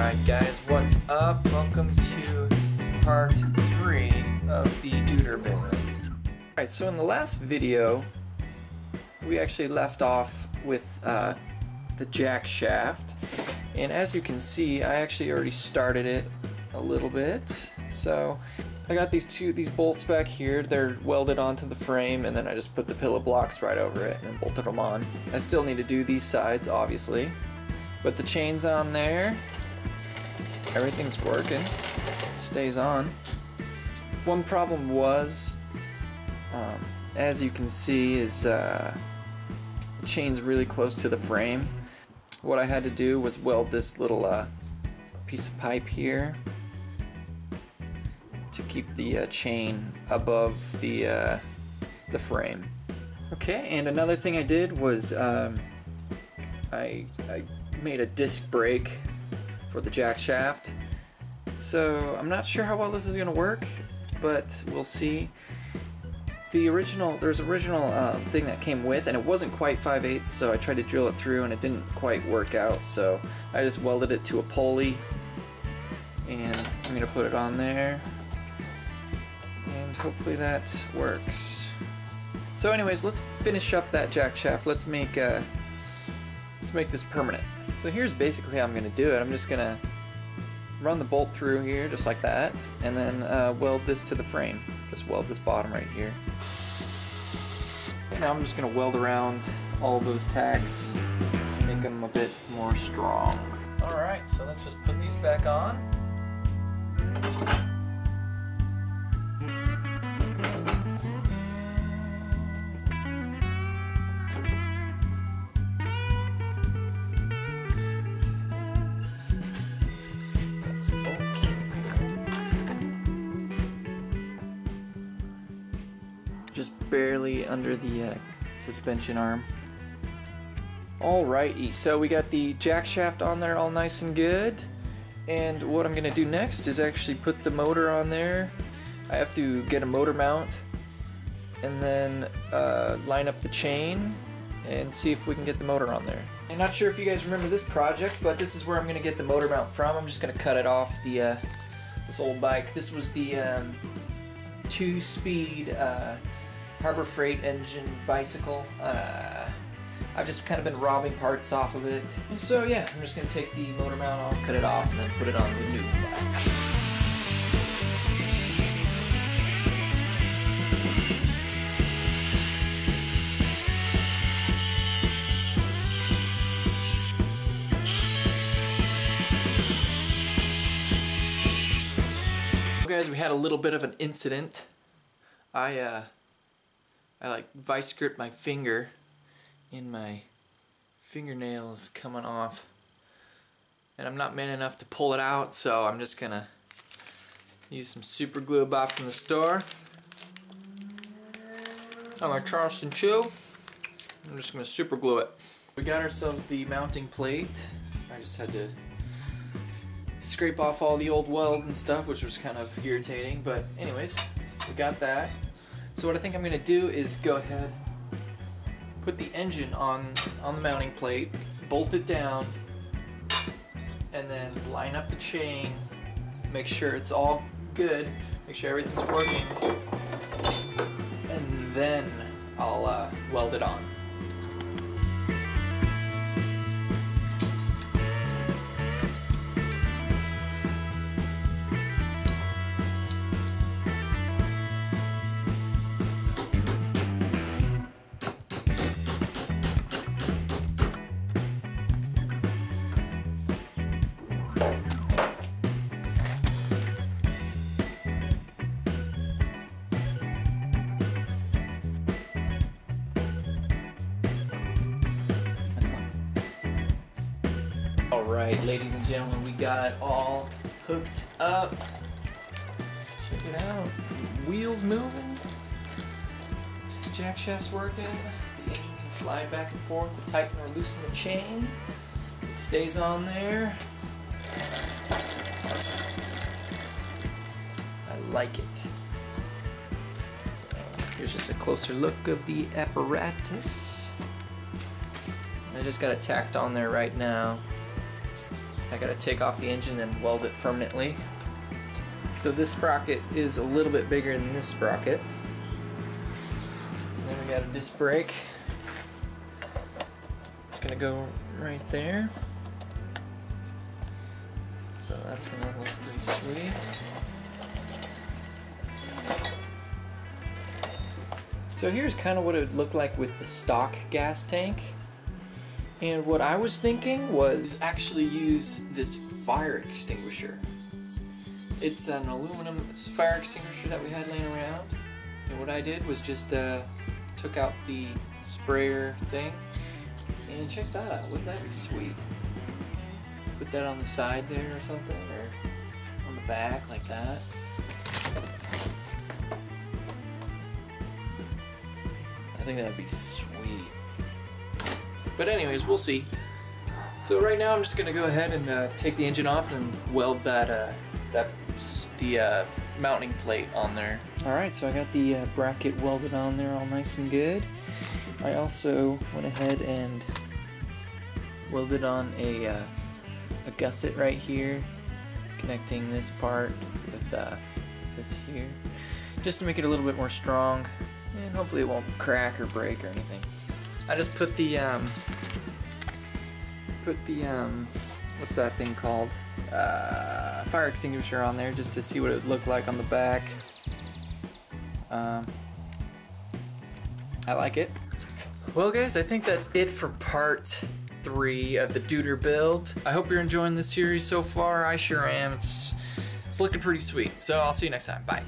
Alright guys, what's up? Welcome to part 3 of the Dooter build. Alright, so in the last video, we actually left off with the jack shaft. And as you can see, I actually already started it a little bit. So I got these bolts back here. They're welded onto the frame, and then I just put the pillow blocks right over it and bolted them on. I still need to do these sides, obviously. But the chain's on there. Everything's working. Stays on. One problem was, as you can see, is the chain's really close to the frame. What I had to do was weld this little piece of pipe here to keep the chain above the frame. Okay, and another thing I did was I made a disc brake for the jack shaft. So I'm not sure how well this is going to work, but we'll see. There's original thing that came with, and it wasn't quite 5/8, so I tried to drill it through and it didn't quite work out, so I just welded it to a pulley, and I'm going to put it on there, and hopefully that works. So anyways, let's finish up that jack shaft. Let's make this permanent. So here's basically how I'm going to do it. I'm just going to run the bolt through here just like that, and then weld this to the frame. Just weld this bottom right here. Now I'm just going to weld around all those tacks, make them a bit more strong. Alright, so let's just put these back on. Just barely under the suspension arm. Alrighty, so we got the jack shaft on there all nice and good, and what I'm gonna do next is actually put the motor on there. I have to get a motor mount and then line up the chain and see if we can get the motor on there. I'm not sure if you guys remember this project, but this is where I'm gonna get the motor mount from. I'm just gonna cut it off this old bike. This was the 2-speed Harbor Freight engine bicycle. I've just kind of been robbing parts off of it. So yeah, I'm just going to take the motor mount off, cut it off, and then put it on the new bike. Guys, we had a little bit of an incident. I like vice gripped my finger, and my fingernail is coming off, and I'm not man enough to pull it out, so I'm just gonna use some super glue I bought from the store. On my Charleston Chew, I'm just gonna super glue it. We got ourselves the mounting plate. I just had to scrape off all the old weld and stuff, which was kind of irritating, but anyways, we got that. So what I think I'm going to do is go ahead, put the engine on the mounting plate, bolt it down, and then line up the chain, make sure it's all good, make sure everything's working, and then I'll weld it on. Alright, ladies and gentlemen, we got it all hooked up. Check it out. Wheels moving. Jack shaft's working. The engine can slide back and forth to tighten or loosen the chain. It stays on there. I like it. So here's just a closer look of the apparatus. I just got it tacked on there right now. I gotta take off the engine and weld it permanently. So this sprocket is a little bit bigger than this sprocket. And then we got a disc brake. It's gonna go right there. So that's gonna look pretty sweet. So here's kind of what it would look like with the stock gas tank. And what I was thinking was actually use this fire extinguisher. It's an aluminum fire extinguisher that we had laying around. And what I did was just took out the sprayer thing. And check that out. Wouldn't that be sweet? Put that on the side there or something, or on the back like that. I think that'd be sweet. But anyways, we'll see. So right now I'm just gonna go ahead and take the engine off and weld the mounting plate on there. Alright, so I got the bracket welded on there all nice and good. I also went ahead and welded on a gusset right here, connecting this part with this here, just to make it a little bit more strong, and hopefully it won't crack or break or anything. I just put the what's that thing called? Fire extinguisher on there just to see what it would look like on the back. I like it. Well guys, I think that's it for part 3 of the Dooter build. I hope you're enjoying this series so far. I sure am. It's looking pretty sweet. So I'll see you next time. Bye.